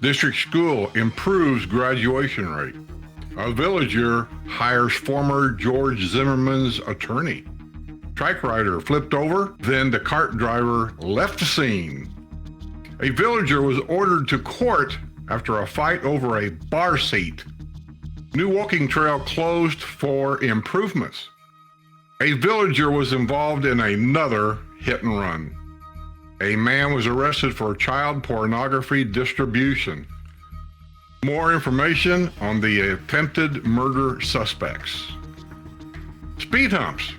District school improves graduation rate. A villager hires former George Zimmerman's attorney. Trike rider flipped over, then the cart driver left the scene. A villager was ordered to court after a fight over a bar seat. New walking trail closed for improvements. A villager was involved in another hit and run. A man was arrested for child pornography distribution. More information on the attempted murder suspects. Speed humps.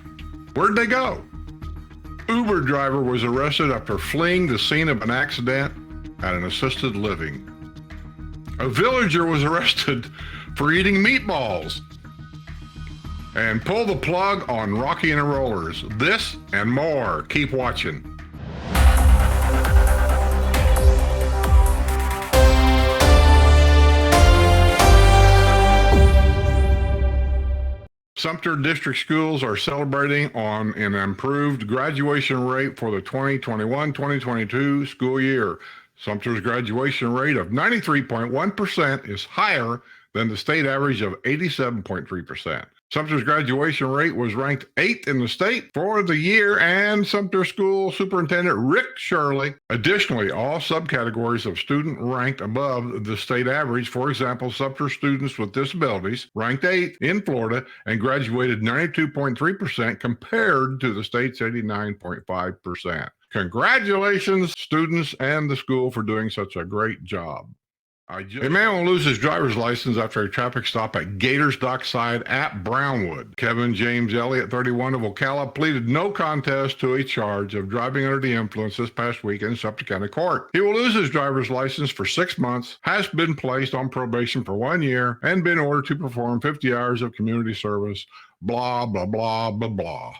Where'd they go? Uber driver was arrested after fleeing the scene of an accident at an assisted living. A villager was arrested for eating meatballs. And pull the plug on Rocky and Rollers. This and more. Keep watching. Sumter District schools are celebrating on an improved graduation rate for the 2021-2022 school year. Sumter's graduation rate of 93.1% is higher than the state average of 87.3%. Sumter's graduation rate was ranked 8th in the state for the year, and Sumter School Superintendent Rick Shirley. Additionally, all subcategories of student ranked above the state average. For example, Sumter students with disabilities ranked 8th in Florida and graduated 92.3% compared to the state's 89.5%. Congratulations, students and the school, for doing such a great job. A man will lose his driver's license after a traffic stop at Gators Dockside at Brownwood. Kevin James Elliott, 31 of Ocala, pleaded no contest to a charge of driving under the influence this past week in Sumter County Court. He will lose his driver's license for 6 months, has been placed on probation for 1 year, and been ordered to perform 50 hours of community service. Blah, blah, blah, blah, blah.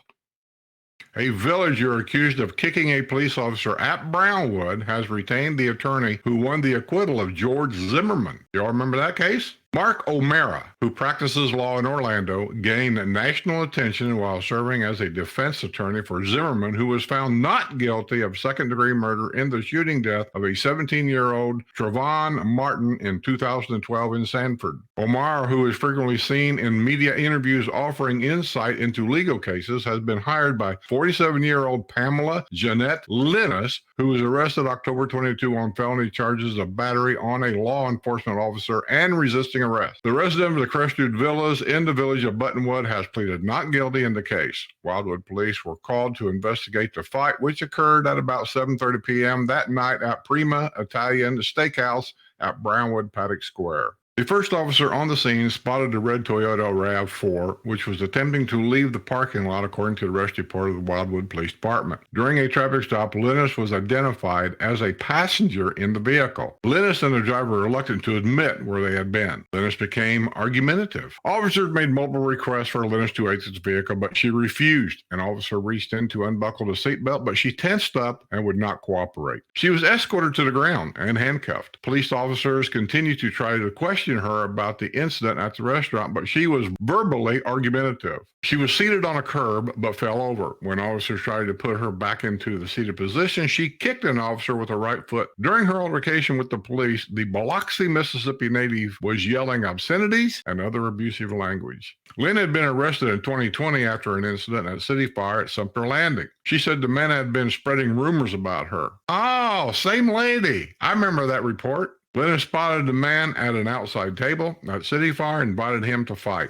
A villager accused of kicking a police officer at Brownwood has retained the attorney who won the acquittal of George Zimmerman. Y'all remember that case? Mark O'Mara, who practices law in Orlando, gained national attention while serving as a defense attorney for Zimmerman, who was found not guilty of second-degree murder in the shooting death of a 17-year-old Trayvon Martin in 2012 in Sanford. O'Mara, who is frequently seen in media interviews offering insight into legal cases, has been hired by 47-year-old Pamela Jeanette Linus, who was arrested October 22 on felony charges of battery on a law enforcement officer and resisting arrest. The resident of the Crestwood Villas in the village of Buttonwood has pleaded not guilty in the case. Wildwood police were called to investigate the fight, which occurred at about 7:30 p.m. that night at Prima Italian Steakhouse at Brownwood Paddock Square. The first officer on the scene spotted a red Toyota RAV4, which was attempting to leave the parking lot, according to the arrest report of the Wildwood Police Department. During a traffic stop, Linus was identified as a passenger in the vehicle. Linus and the driver were reluctant to admit where they had been. Linus became argumentative. Officers made multiple requests for Linus to exit the vehicle, but she refused. An officer reached in to unbuckle the seatbelt, but she tensed up and would not cooperate. She was escorted to the ground and handcuffed. Police officers continued to try to question her about the incident at the restaurant, but she was verbally argumentative. She was seated on a curb but fell over. When officers tried to put her back into the seated position, she kicked an officer with her right foot. During her altercation with the police, the Biloxi, Mississippi native was yelling obscenities and other abusive language. Lynn had been arrested in 2020 after an incident at City Fire at Sumter Landing. She said the men had been spreading rumors about her. Oh, same lady. I remember that report. Linus spotted the man at an outside table at City Fire and invited him to fight.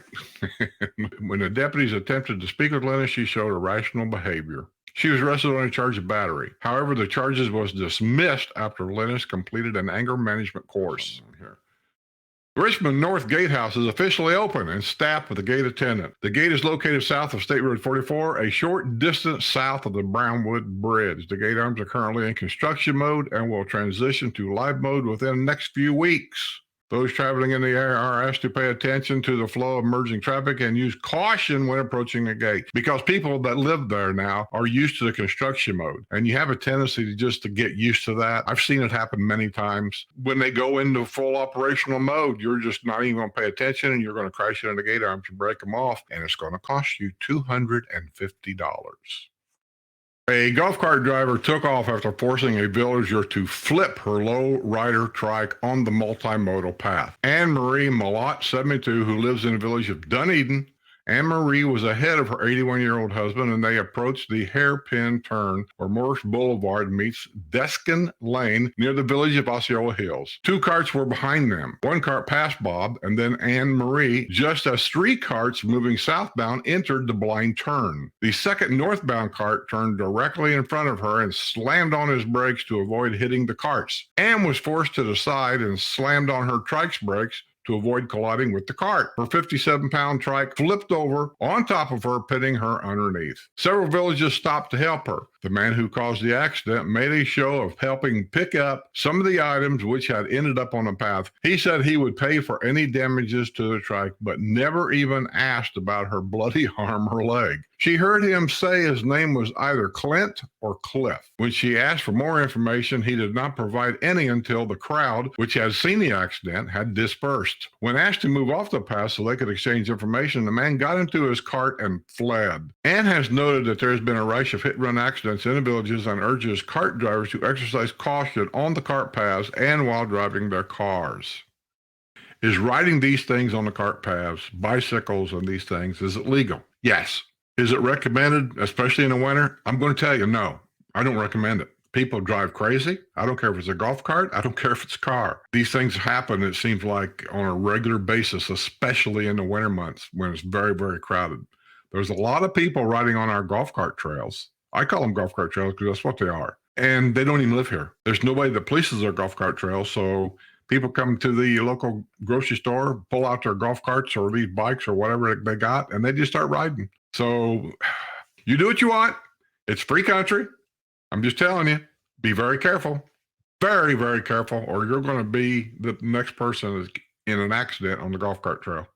When the deputies attempted to speak with Linus, she showed irrational behavior. She was arrested on a charge of battery. However, the charges was dismissed after Linus completed an anger management course. The Richmond North Gatehouse is officially open and staffed with a gate attendant. The gate is located south of State Road 44, a short distance south of the Brownwood Bridge. The gate arms are currently in construction mode and will transition to live mode within the next few weeks. Those traveling in the area are asked to pay attention to the flow of emerging traffic and use caution when approaching the gate, because people that live there now are used to the construction mode, and you have a tendency to get used to that. I've seen it happen many times. When they go into full operational mode, you're just not even going to pay attention, and you're going to crash into the gate arms and break them off, and it's going to cost you $250. A golf cart driver took off after forcing a villager to flip her low rider trike on the multimodal path. Anne Marie Malott, 72, who lives in the village of Dunedin. Anne Marie was ahead of her 81-year-old husband, and they approached the hairpin turn where Morris Boulevard meets Deskin Lane near the village of Osceola Hills. Two carts were behind them. One cart passed Bob and then Anne Marie just as three carts moving southbound entered the blind turn. The second northbound cart turned directly in front of her and slammed on his brakes to avoid hitting the carts. Anne was forced to the side and slammed on her trike's brakes to avoid colliding with the cart. Her 57-pound trike flipped over on top of her, pitting her underneath. Several villagers stopped to help her. The man who caused the accident made a show of helping pick up some of the items which had ended up on the path. He said he would pay for any damages to the trike, but never even asked about her bloody arm or leg. She heard him say his name was either Clint or Cliff. When she asked for more information, he did not provide any until the crowd, which had seen the accident, had dispersed. When asked to move off the path so they could exchange information, the man got into his cart and fled. Anne has noted that there has been a rush of hit-run accidents in the villages and urges cart drivers to exercise caution on the cart paths and while driving their cars. Is riding these things on the cart paths, bicycles and these things, is it legal? Yes. Is it recommended, especially in the winter? I'm going to tell you, no, I don't recommend it. People drive crazy. I don't care if it's a golf cart. I don't care if it's a car. These things happen, it seems like, on a regular basis, especially in the winter months when it's very, very crowded. There's a lot of people riding on our golf cart trails. I call them golf cart trails because that's what they are. And they don't even live here. There's nobody that polices our golf cart trails. So people come to the local grocery store, pull out their golf carts or these bikes or whatever they got, and they just start riding. So you do what you want. It's free country. I'm just telling you, be very careful. Very, very careful, or you're going to be the next person in an accident on the golf cart trail.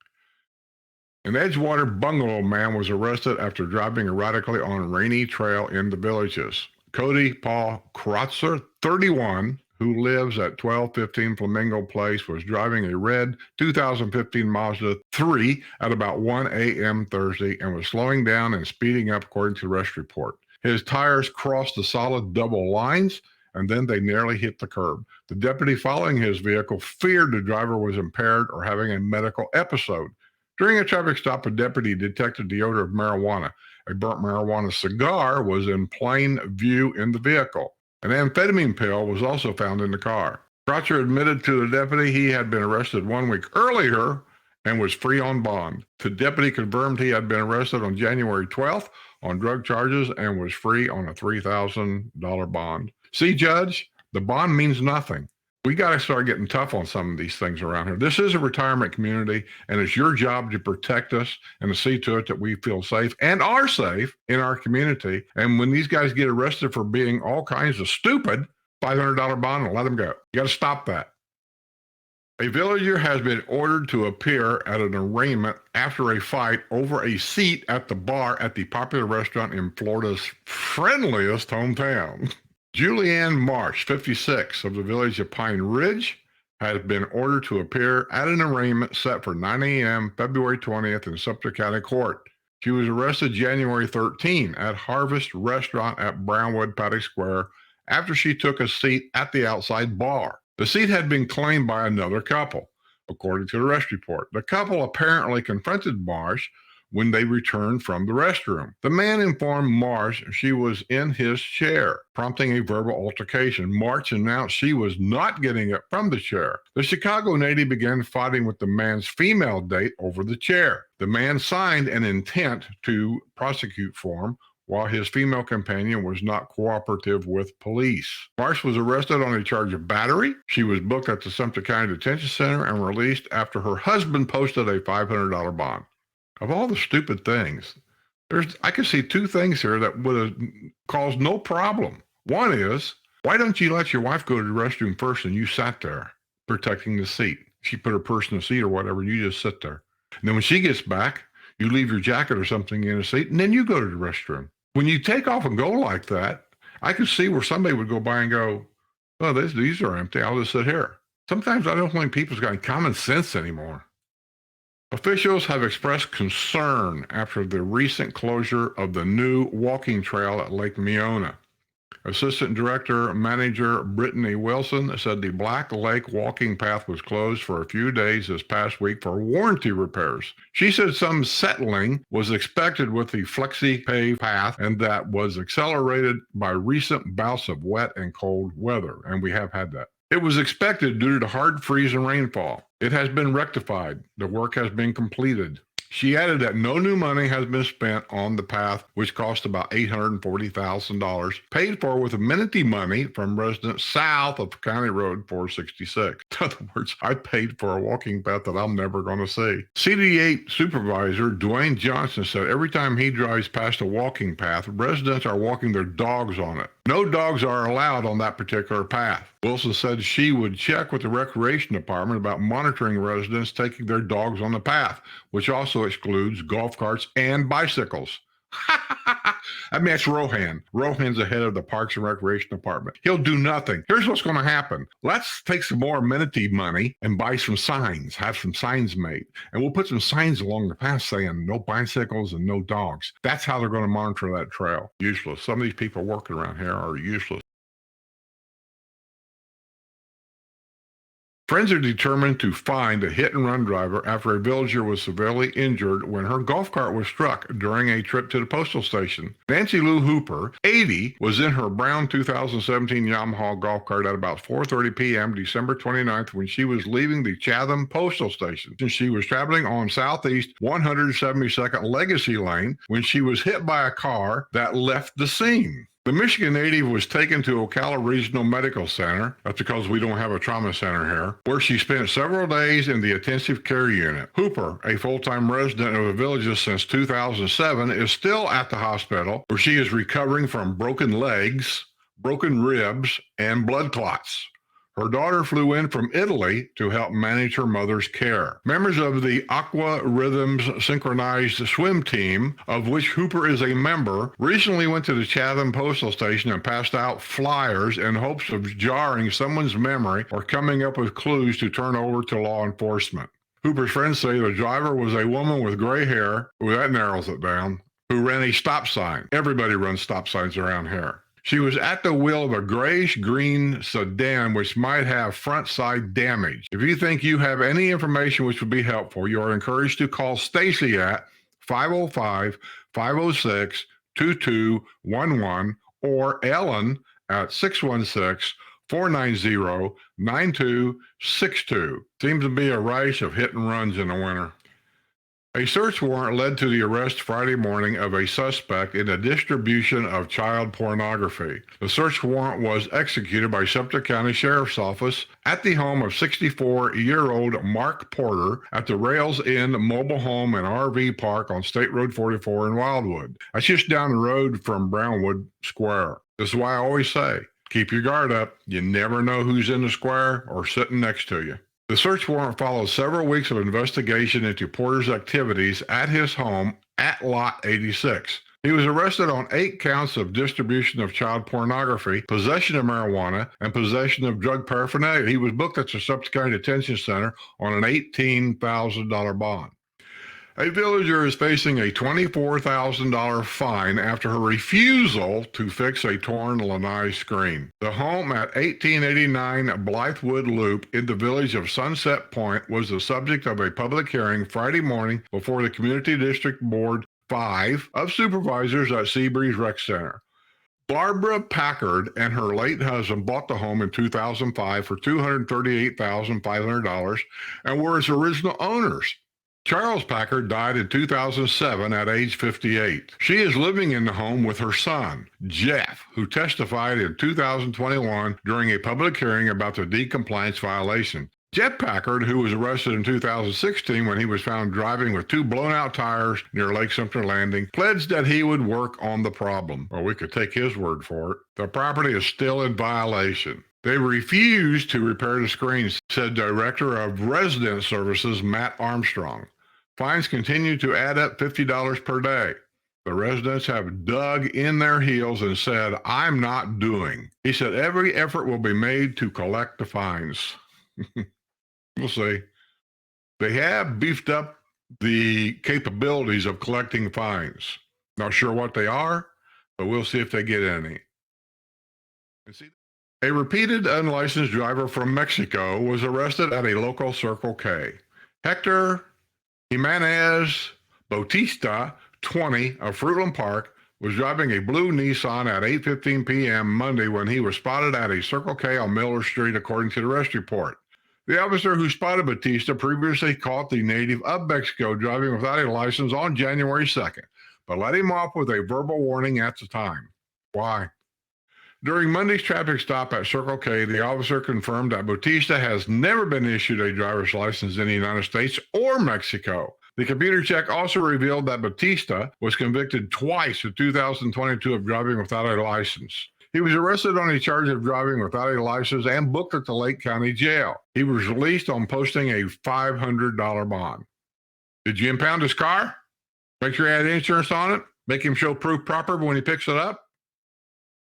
An Edgewater bungalow man was arrested after driving erratically on a rainy trail in the villages. Cody Paul Krotzer, 31, who lives at 1215 Flamingo Place, was driving a red 2015 Mazda 3 at about 1 a.m. Thursday and was slowing down and speeding up, according to the arrest report. His tires crossed the solid double lines, and then they nearly hit the curb. The deputy following his vehicle feared the driver was impaired or having a medical episode. During a traffic stop, a deputy detected the odor of marijuana. A burnt marijuana cigar was in plain view in the vehicle. An amphetamine pill was also found in the car. Crotcher admitted to the deputy he had been arrested 1 week earlier and was free on bond. The deputy confirmed he had been arrested on January 12th on drug charges and was free on a $3,000 bond. See, Judge, the bond means nothing. We got to start getting tough on some of these things around here. This is a retirement community, and it's your job to protect us and to see to it that we feel safe and are safe in our community. And when these guys get arrested for being all kinds of stupid, $500 bond and let them go. You got to stop that. A villager has been ordered to appear at an arraignment after a fight over a seat at the bar at the popular restaurant in Florida's friendliest hometown. Julianne Marsh, 56, of the village of Pine Ridge, has been ordered to appear at an arraignment set for 9 a.m. February 20th in Sumter County Court. She was arrested January 13 at Harvest Restaurant at Brownwood Paddock Square after she took a seat at the outside bar. The seat had been claimed by another couple, according to the arrest report. The couple apparently confronted Marsh when they returned from the restroom. The man informed Marsh she was in his chair, prompting a verbal altercation. Marsh announced she was not getting up from the chair. The Chicago native began fighting with the man's female date over the chair. The man signed an intent to prosecute form, while his female companion was not cooperative with police. Marsh was arrested on a charge of battery. She was booked at the Sumter County Detention Center and released after her husband posted a $500 bond. Of all the stupid things, I can see two things here that would have caused no problem. One is, why don't you let your wife go to the restroom first and you sat there protecting the seat? She put her purse in the seat or whatever, you just sit there. And then when she gets back, you leave your jacket or something in the seat, and then you go to the restroom. When you take off and go like that, I could see where somebody would go by and go, oh, these are empty. I'll just sit here. Sometimes I don't think people's got common sense anymore. Officials have expressed concern after the recent closure of the new walking trail at Lake Meona. Assistant Director Manager Brittany Wilson said the Black Lake walking path was closed for a few days this past week for warranty repairs. She said some settling was expected with the flexi pave path and that was accelerated by recent bouts of wet and cold weather, and we have had that. It was expected due to hard freeze and rainfall. It has been rectified. The work has been completed. She added that no new money has been spent on the path, which cost about $840,000, paid for with amenity money from residents south of County Road 466. In other words, I paid for a walking path that I'm never going to see. CD8 Supervisor Dwayne Johnson said every time he drives past a walking path, residents are walking their dogs on it. No dogs are allowed on that particular path. Wilson said she would check with the Recreation Department about monitoring residents taking their dogs on the path, which also excludes golf carts and bicycles. I mean, that's Rohan. Rohan's the head of the Parks and Recreation Department. He'll do nothing. Here's what's going to happen. Let's take some more amenity money and buy some signs, have some signs made. And we'll put some signs along the path saying no bicycles and no dogs. That's how they're going to monitor that trail. Useless. Some of these people working around here are useless. Friends are determined to find a hit-and-run driver after a villager was severely injured when her golf cart was struck during a trip to the postal station. Nancy Lou Hooper, 80, was in her brown 2017 Yamaha golf cart at about 4:30 p.m. December 29th when she was leaving the Chatham postal station. She was traveling on Southeast 172nd Legacy Lane when she was hit by a car that left the scene. The Michigan native was taken to Ocala Regional Medical Center, that's because we don't have a trauma center here, where she spent several days in the intensive care unit. Hooper, a full-time resident of the villages since 2007, is still at the hospital where she is recovering from broken legs, broken ribs, and blood clots. Her daughter flew in from Italy to help manage her mother's care. Members of the Aqua Rhythms synchronized swim team, of which Hooper is a member, recently went to the Chatham postal station and passed out flyers in hopes of jarring someone's memory or coming up with clues to turn over to law enforcement. Hooper's friends say the driver was a woman with gray hair, that narrows it down, who ran a stop sign. Everybody runs stop signs around here. She was at the wheel of a grayish-green sedan which might have front-side damage. If you think you have any information which would be helpful, you are encouraged to call Stacy at 505-506-2211 or Ellen at 616-490-9262. Seems to be a rash of hit and runs in the winter. A search warrant led to the arrest Friday morning of a suspect in the distribution of child pornography. The search warrant was executed by Sumter County Sheriff's Office at the home of 64-year-old Mark Porter at the Rails Inn mobile home and RV park on State Road 44 in Wildwood. That's just down the road from Brownwood Square. This is why I always say, keep your guard up. You never know who's in the square or sitting next to you. The search warrant follows several weeks of investigation into Porter's activities at his home at Lot 86. He was arrested on 8 counts of distribution of child pornography, possession of marijuana, and possession of drug paraphernalia. He was booked at the Sumter County Detention Center on an $18,000 bond. A villager is facing a $24,000 fine after her refusal to fix a torn lanai screen. The home at 1889 Blythewood Loop in the village of Sunset Point was the subject of a public hearing Friday morning before the Community District Board 5 of Supervisors at Seabreeze Rec Center. Barbara Packard and her late husband bought the home in 2005 for $238,500 and were its original owners. Charles Packard died in 2007 at age 58. She is living in the home with her son, Jeff, who testified in 2021 during a public hearing about the deed-compliance violation. Jeff Packard, who was arrested in 2016 when he was found driving with 2 blown-out tires near Lake Sumter Landing, pledged that he would work on the problem. Well, we could take his word for it. The property is still in violation. They refused to repair the screens, said Director of Resident Services Matt Armstrong. Fines continue to add up $50 per day. The residents have dug in their heels and said, I'm not doing. He said every effort will be made to collect the fines. We'll see. They have beefed up the capabilities of collecting fines. Not sure what they are, but we'll see if they get any. A repeated unlicensed driver from Mexico was arrested at a local Circle K. Hector Jimenez Bautista, 20, of Fruitland Park, was driving a blue Nissan at 8:15 p.m. Monday when he was spotted at a Circle K on Miller Street, according to the arrest report. The officer who spotted Bautista previously caught the native of Mexico driving without a license on January 2nd, but let him off with a verbal warning at the time. Why? During Monday's traffic stop at Circle K, the officer confirmed that Bautista has never been issued a driver's license in the United States or Mexico. The computer check also revealed that Bautista was convicted twice in 2022 of driving without a license. He was arrested on a charge of driving without a license and booked at the Lake County Jail. He was released on posting a $500 bond. Did you impound his car? Make sure he had insurance on it? Make him show proof proper when he picks it up?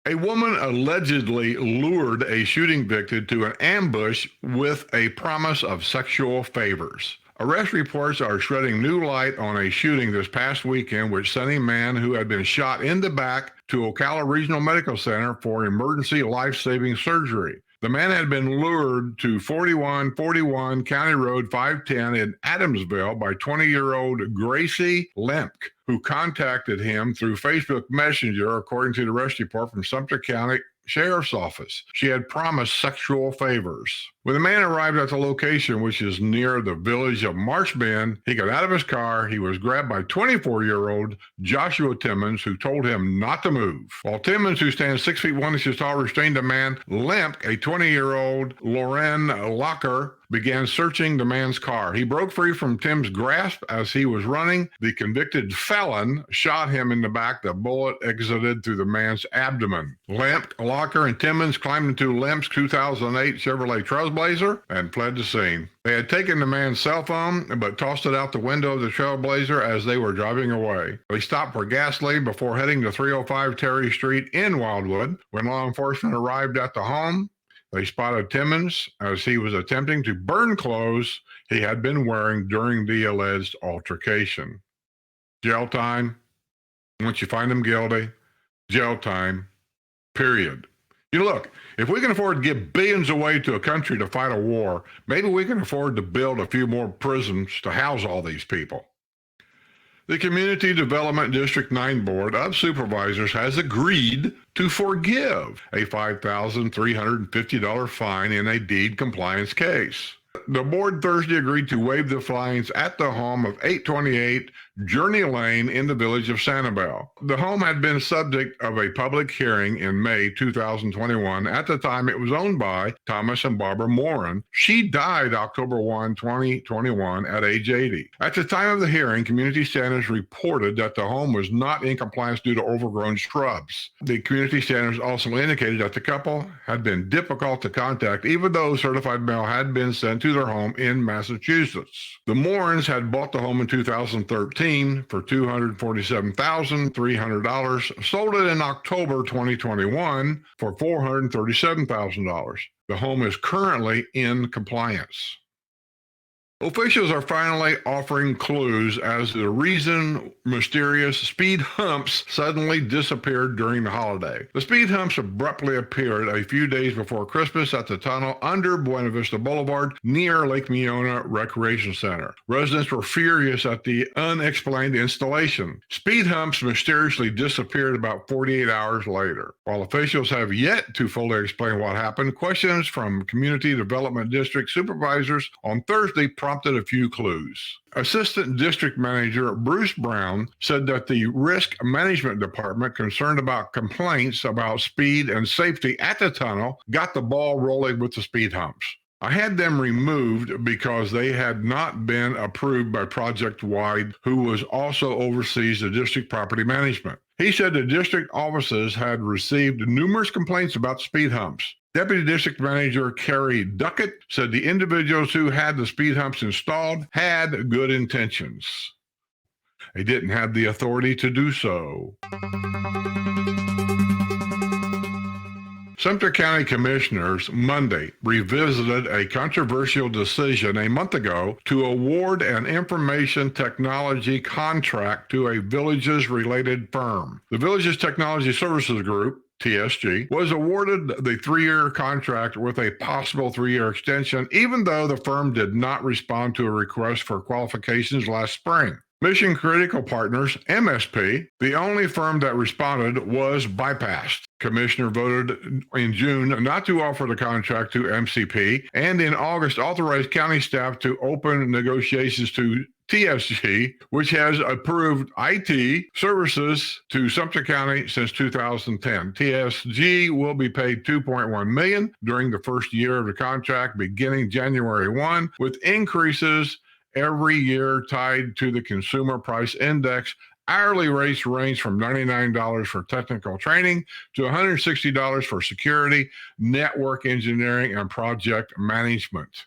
A woman allegedly lured a shooting victim to an ambush with a promise of sexual favors. Arrest reports are shedding new light on a shooting this past weekend which sent a man who had been shot in the back to Ocala Regional Medical Center for emergency life-saving surgery. The man had been lured to 4141 County Road 510 in Adamsville by 20-year-old Gracie Lemke, who contacted him through Facebook Messenger, according to the arrest report from Sumter County Sheriff's Office. She had promised sexual favors. When the man arrived at the location, which is near the village of Marsh Bend, he got out of his car. He was grabbed by 24-year-old Joshua Timmons, who told him not to move. While Timmons, who stands 6 feet 1 inches tall, restrained the man, Lemke, a 20-year-old Lauren Locker, began searching the man's car. He broke free from Tim's grasp as he was running. The convicted felon shot him in the back. The bullet exited through the man's abdomen. Lemke, Locker, and Timmons climbed into Lemke's 2008 Chevrolet Trailblazer and fled the scene. They had taken the man's cell phone, but tossed it out the window of the Trailblazer as they were driving away. They stopped for gasoline before heading to 305 Terry Street in Wildwood. When law enforcement arrived at the home, they spotted Timmons as he was attempting to burn clothes he had been wearing during the alleged altercation. Jail time. Once you find him guilty, jail time, period. Look, if we can afford to give billions away to a country to fight a war, maybe we can afford to build a few more prisons to house all these people. The Community Development District 9 Board of Supervisors has agreed to forgive a $5,350 fine in a deed compliance case. The board Thursday agreed to waive the fines at the home of 828 Journey Lane in the village of Sanibel. The home had been subject of a public hearing in May 2021. At the time, it was owned by Thomas and Barbara Moran. She died October 1, 2021 at age 80. At the time of the hearing, community standards reported that the home was not in compliance due to overgrown shrubs. The community standards also indicated that the couple had been difficult to contact, even though certified mail had been sent to their home in Massachusetts. The Morans had bought the home in 2013 for $247,300, sold it in October 2021 for $437,000. The home is currently in compliance. Officials are finally offering clues as to the reason mysterious speed humps suddenly disappeared during the holiday. The speed humps abruptly appeared a few days before Christmas at the tunnel under Buena Vista Boulevard near Lake Meona Recreation Center. Residents were furious at the unexplained installation. Speed humps mysteriously disappeared about 48 hours later. While officials have yet to fully explain what happened, questions from Community Development District supervisors on Thursday prompted a few clues. Assistant District Manager Bruce Brown said that the Risk Management Department, concerned about complaints about speed and safety at the tunnel, got the ball rolling with the speed humps. I had them removed because they had not been approved by Project Wide, who was also oversees the district property management. He said the district offices had received numerous complaints about speed humps. Deputy District Manager Carrie Duckett said the individuals who had the speed humps installed had good intentions. They didn't have the authority to do so. Sumter County Commissioners Monday revisited a controversial decision a month ago to award an information technology contract to a Villages related firm. The Villages Technology Services Group, TSG, was awarded the 3-year contract with a possible 3-year extension, even though the firm did not respond to a request for qualifications last spring. Mission Critical Partners, MSP, the only firm that responded, was bypassed. Commissioner voted in June not to offer the contract to MCP, and in August authorized county staff to open negotiations to TSG, which has approved IT services to Sumter County since 2010. TSG will be paid $2.1 million during the first year of the contract, beginning January 1, with increases every year tied to the Consumer Price Index. Hourly rates range from $99 for technical training to $160 for security, network engineering, and project management.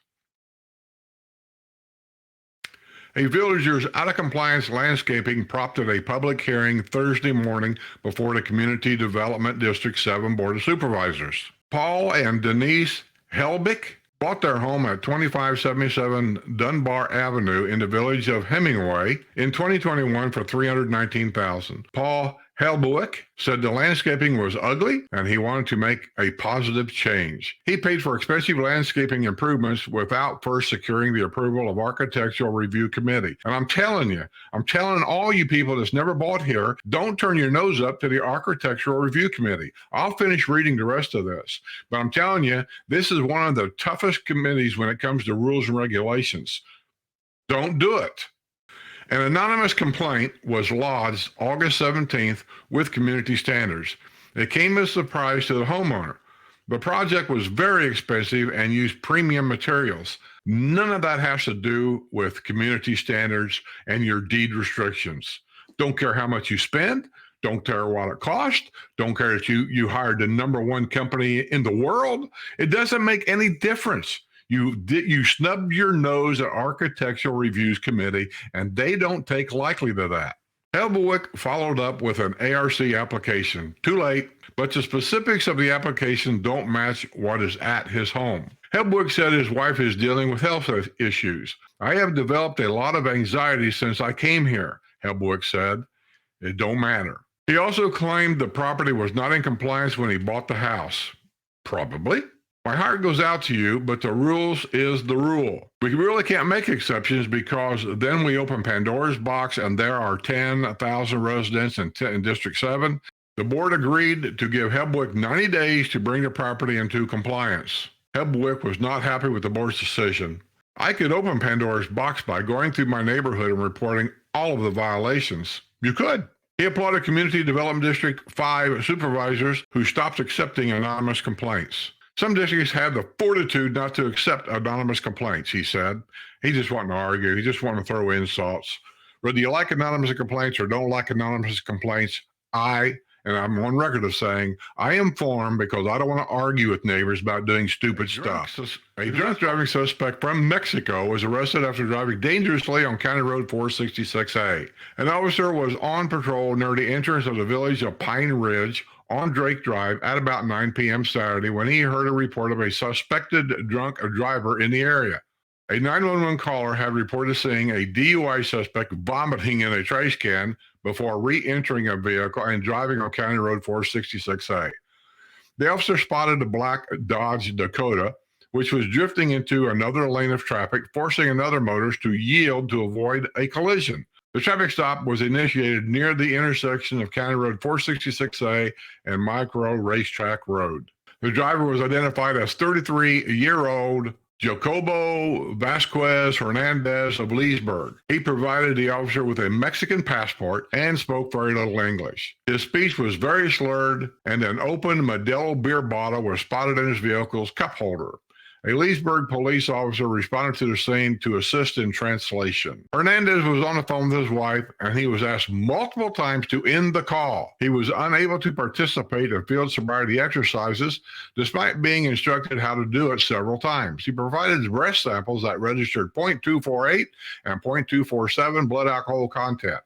A villager's out-of-compliance landscaping prompted a public hearing Thursday morning before the Community Development District 7 Board of Supervisors. Paul and Denise Helbig bought their home at 2577 Dunbar Avenue in the village of Hemingway in 2021 for $319,000. Paul Helbig said the landscaping was ugly and he wanted to make a positive change. He paid for expensive landscaping improvements without first securing the approval of Architectural Review Committee. And I'm telling all you people that's never bought here, don't turn your nose up to the Architectural Review Committee. I'll finish reading the rest of this, but I'm telling you, this is one of the toughest committees when it comes to rules and regulations. Don't do it. An anonymous complaint was lodged August 17th with Community Standards. It came as a surprise to the homeowner. The project was very expensive and used premium materials. None of that has to do with Community Standards and your deed restrictions. Don't care how much you spend. Don't care what it cost. Don't care that you hired the #1 company in the world. It doesn't make any difference. You snubbed your nose at Architectural Reviews Committee, and they don't take lightly to that. Helbig followed up with an ARC application. Too late, but the specifics of the application don't match what is at his home. Helbig said his wife is dealing with health issues. I have developed a lot of anxiety since I came here, Helbig said. It don't matter. He also claimed the property was not in compliance when he bought the house. Probably. My heart goes out to you, but the rules is the rule. We really can't make exceptions because then we open Pandora's box and there are 10,000 residents in District 7. The board agreed to give Helbig 90 days to bring the property into compliance. Helbig was not happy with the board's decision. I could open Pandora's box by going through my neighborhood and reporting all of the violations. You could. He applauded Community Development District 5 supervisors who stopped accepting anonymous complaints. Some districts have the fortitude not to accept anonymous complaints, he said. He just wanted to argue. He just wanted to throw insults. Whether you like anonymous complaints or don't like anonymous complaints, and I'm on record of saying, I am for them because I don't want to argue with neighbors about doing stupid stuff. A drunk driving suspect from Mexico was arrested after driving dangerously on County Road 466A. An officer was on patrol near the entrance of the village of Pine Ridge on Drake Drive at about 9 p.m. Saturday when he heard a report of a suspected drunk driver in the area. A 911 caller had reported seeing a DUI suspect vomiting in a trash can before re-entering a vehicle and driving on County Road 466A. The officer spotted a black Dodge Dakota, which was drifting into another lane of traffic, forcing another motorist to yield to avoid a collision. The traffic stop was initiated near the intersection of County Road 466A and Micro Racetrack Road. The driver was identified as 33-year-old Jacobo Vasquez Hernandez of Leesburg. He provided the officer with a Mexican passport and spoke very little English. His speech was very slurred, and an open Modelo beer bottle was spotted in his vehicle's cup holder. A Leesburg police officer responded to the scene to assist in translation. Hernandez was on the phone with his wife, and he was asked multiple times to end the call. He was unable to participate in field sobriety exercises, despite being instructed how to do it several times. He provided breath samples that registered .248 and .247 blood alcohol content.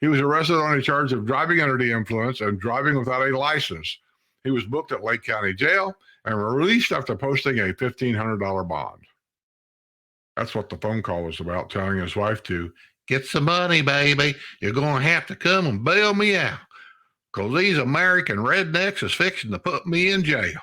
He was arrested on a charge of driving under the influence and driving without a license. He was booked at Lake County Jail and released after posting a $1,500 bond. That's what the phone call was about, telling his wife to get some money, baby. You're going to have to come and bail me out because these American rednecks is fixing to put me in jail.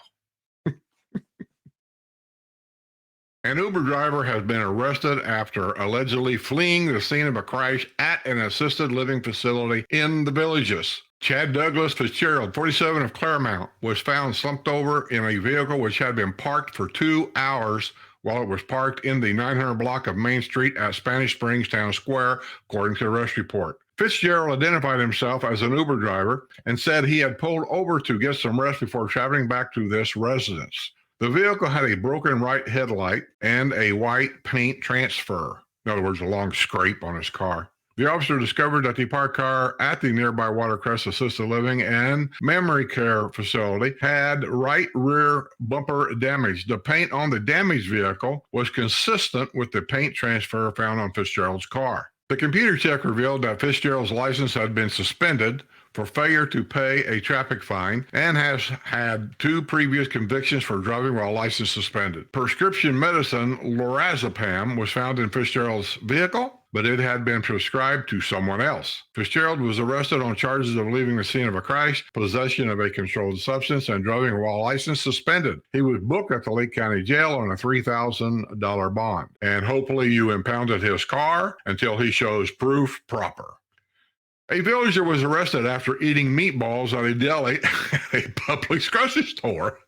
An Uber driver has been arrested after allegedly fleeing the scene of a crash at an assisted living facility in the Villages. Chad Douglas Fitzgerald, 47 of Claremont, was found slumped over in a vehicle which had been parked for 2 hours while it was parked in the 900 block of Main Street at Spanish Springs Town Square, according to the arrest report. Fitzgerald identified himself as an Uber driver and said he had pulled over to get some rest before traveling back to this residence. The vehicle had a broken right headlight and a white paint transfer. In other words, a long scrape on his car. The officer discovered that the parked car at the nearby Watercrest Assisted Living and Memory Care Facility had right rear bumper damage. The paint on the damaged vehicle was consistent with the paint transfer found on Fitzgerald's car. The computer check revealed that Fitzgerald's license had been suspended for failure to pay a traffic fine and has had 2 previous convictions for driving while license suspended. Prescription medicine lorazepam was found in Fitzgerald's vehicle, but it had been prescribed to someone else. Fitzgerald was arrested on charges of leaving the scene of a crash, possession of a controlled substance, and driving while license suspended. He was booked at the Lake County Jail on a $3,000 bond, and hopefully you impounded his car until he shows proof proper. A villager was arrested after eating meatballs at a deli at a Publix grocery store.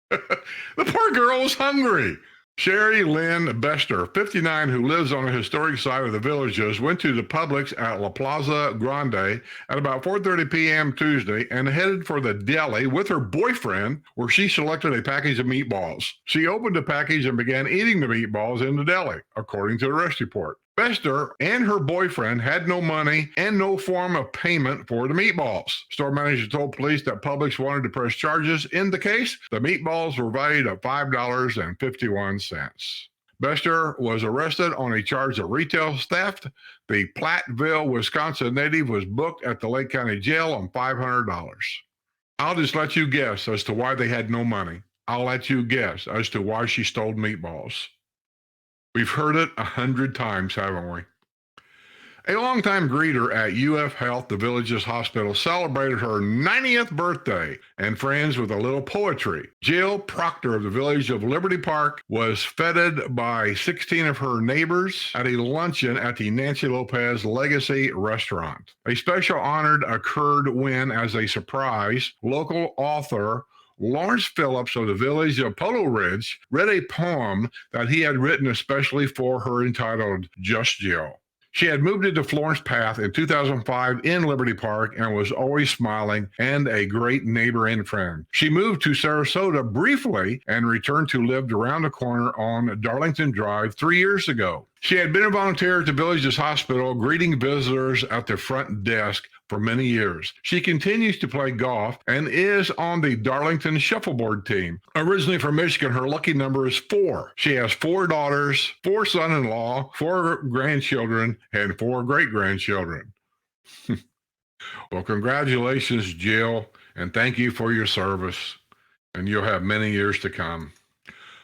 The poor girl was hungry. Sherry Lynn Bester, 59, who lives on the historic side of the Villages, went to the Publix at La Plaza Grande at about 4:30 p.m. Tuesday and headed for the deli with her boyfriend, where she selected a package of meatballs. She opened the package and began eating the meatballs in the deli, according to the arrest report. Bester and her boyfriend had no money and no form of payment for the meatballs. Store manager told police that Publix wanted to press charges in the case. The meatballs were valued at $5.51. Bester was arrested on a charge of retail theft. The Platteville, Wisconsin native was booked at the Lake County Jail on $500. I'll just let you guess as to why they had no money. I'll let you guess as to why she stole meatballs. We've heard it 100 times, haven't we? A longtime greeter at UF Health, the Villages Hospital, celebrated her 90th birthday and friends with a little poetry. Jill Proctor of the Village of Liberty Park was feted by 16 of her neighbors at a luncheon at the Nancy Lopez Legacy Restaurant. A special honor occurred when, as a surprise, local author Lawrence Phillips of the village of Polo Ridge read a poem that he had written especially for her entitled Just Jill. She had moved into Florence Path in 2005 in Liberty Park and was always smiling and a great neighbor and friend. She moved to Sarasota briefly and returned to live around the corner on Darlington Drive 3 years ago. She had been a volunteer at the Villages Hospital, greeting visitors at the front desk for many years. She continues to play golf and is on the Darlington Shuffleboard team. Originally from Michigan, her lucky number is 4. She has 4 daughters, 4 son-in-law, 4 grandchildren, and 4 great-grandchildren. Well, congratulations, Jill, and thank you for your service, and you'll have many years to come.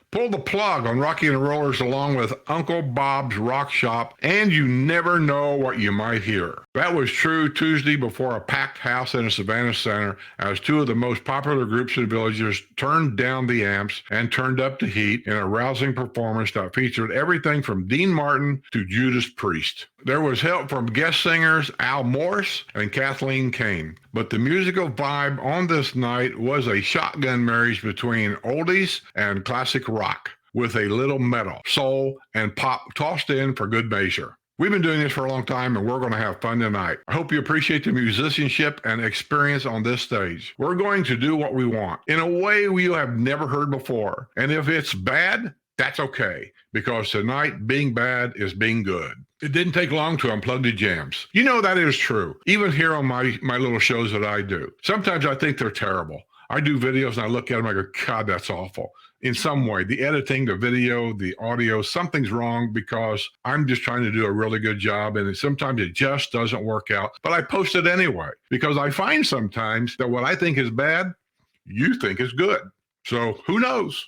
Pull the plug on Rocky and Rollers along with Uncle Bob's Rock Shop, and you never know what you might hear. That was true Tuesday before a packed house in the Savannah Center as 2 of the most popular groups in the Villages turned down the amps and turned up the heat in a rousing performance that featured everything from Dean Martin to Judas Priest. There was help from guest singers Al Morris and Kathleen Kane, but the musical vibe on this night was a shotgun marriage between oldies and classic rock, with a little metal, soul, and pop tossed in for good measure. We've been doing this for a long time, and we're going to have fun tonight. I hope you appreciate the musicianship and experience on this stage. We're going to do what we want in a way you have never heard before. And if it's bad, that's okay, because tonight being bad is being good. It didn't take long to unplug the jams. You know that is true, even here on my little shows that I do. Sometimes I think they're terrible. I do videos and I look at them, I go, God, that's awful. In some way, the editing, the video, the audio, something's wrong because I'm just trying to do a really good job, and sometimes it just doesn't work out. But I post it anyway because I find sometimes that what I think is bad you think is good. So who knows?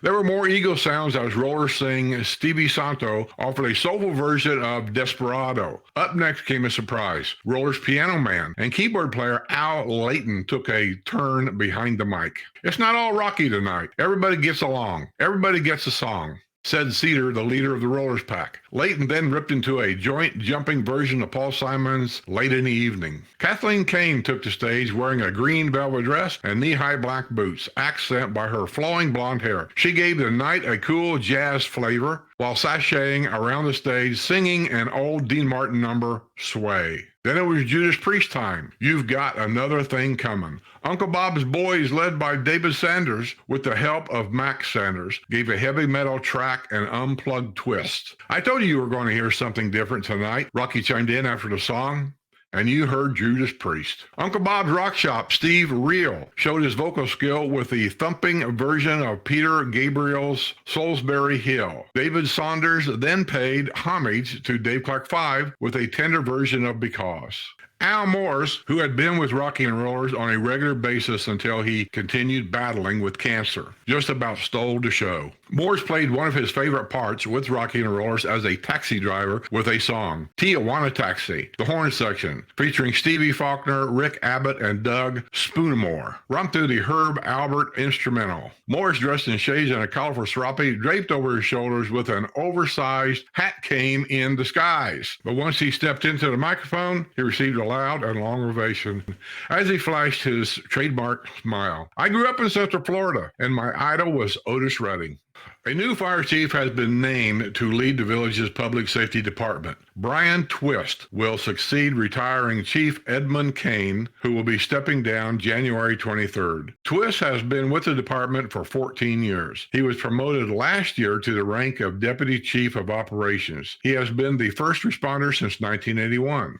There were more Eagle sounds as rollers sing Stevie Santo offered a soulful version of Desperado. Up next came a surprise. Rollers piano man and keyboard player Al Layton took a turn behind the mic. It's not all rocky tonight. Everybody gets along. Everybody gets a song, said Cedar, the leader of the Rollers pack. Layton then ripped into a joint jumping version of Paul Simon's Late in the Evening. Kathleen Kane took the stage wearing a green velvet dress and knee-high black boots, accent by her flowing blonde hair. She gave the night a cool jazz flavor while sashaying around the stage singing an old Dean Martin number, Sway. Then it was Judas Priest time. You've got another thing coming. Uncle Bob's Boys, led by David Sanders with the help of Max Sanders, gave a heavy metal track an unplugged twist. I told you were going to hear something different tonight. Rocky chimed in after the song, and you heard Judas Priest. Uncle Bob's Rock Shop, Steve Reel, showed his vocal skill with the thumping version of Peter Gabriel's Salisbury Hill. David Saunders then paid homage to Dave Clark 5 with a tender version of Because. Al Morris, who had been with Rocky and Rollers on a regular basis until he continued battling with cancer, just about stole the show. Morris played one of his favorite parts with Rocky and Rollers as a taxi driver with a song, Tijuana Taxi, the horn section, featuring Stevie Faulkner, Rick Abbott, and Doug Spoonamore, run through the Herb Albert instrumental. Morris, dressed in shades and a colorful serape, draped over his shoulders with an oversized hat cane in disguise. But once he stepped into the microphone, he received a loud and long ovation as he flashed his trademark smile. I grew up in Central Florida, and my idol was Otis Redding. A new fire chief has been named to lead the village's public safety department. Brian Twist will succeed retiring Chief Edmund Kane, who will be stepping down January 23rd. Twist has been with the department for 14 years. He was promoted last year to the rank of Deputy Chief of Operations. He has been the first responder since 1981.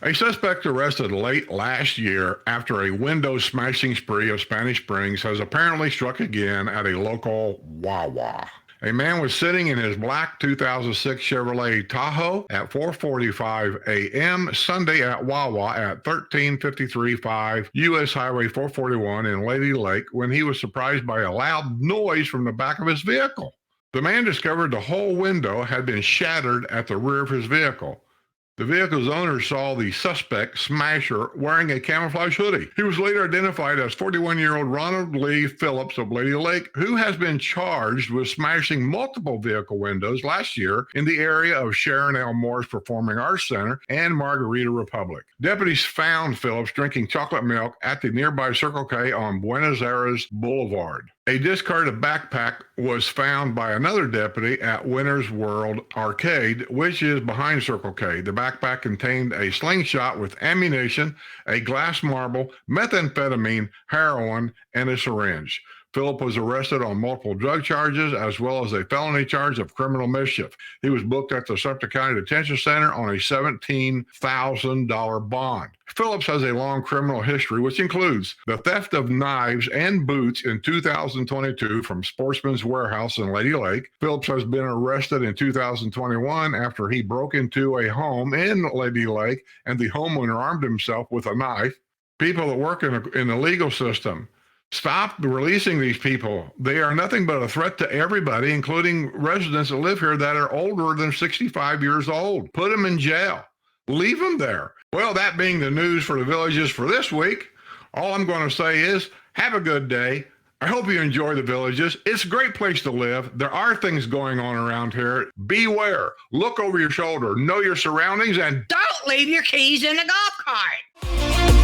A suspect arrested late last year after a window smashing spree of Spanish Springs has apparently struck again at a local Wawa. A man was sitting in his black 2006 Chevrolet Tahoe at 4:45 a.m. Sunday at Wawa at 1353 U.S. Highway 441 in Lady Lake when he was surprised by a loud noise from the back of his vehicle. The man discovered the whole window had been shattered at the rear of his vehicle. The vehicle's owner saw the suspect, Smasher, wearing a camouflage hoodie. He was later identified as 41-year-old Ronald Lee Phillips of Lady Lake, who has been charged with smashing multiple vehicle windows last year in the area of Sharon L. Moore's Performing Arts Center and Margarita Republic. Deputies found Phillips drinking chocolate milk at the nearby Circle K on Buenos Aires Boulevard. A discarded backpack was found by another deputy at Winter's World Arcade, which is behind Circle K. The backpack contained a slingshot with ammunition, a glass marble, methamphetamine, heroin, and a syringe. Philip was arrested on multiple drug charges as well as a felony charge of criminal mischief. He was booked at the Sumter County Detention Center on a $17,000 bond. Phillips has a long criminal history, which includes the theft of knives and boots in 2022 from Sportsman's Warehouse in Lady Lake. Phillips has been arrested in 2021 after he broke into a home in Lady Lake and the homeowner armed himself with a knife. People that work in the legal system, stop releasing these people. They are nothing but a threat to everybody, including residents that live here that are older than 65 years old. Put them in jail. Leave them there. Well, that being the news for the villages for this week, all I'm going to say is have a good day. I hope you enjoy the villages. It's a great place to live. There are things going on around here. Beware. Look over your shoulder. Know your surroundings and don't leave your keys in the golf cart.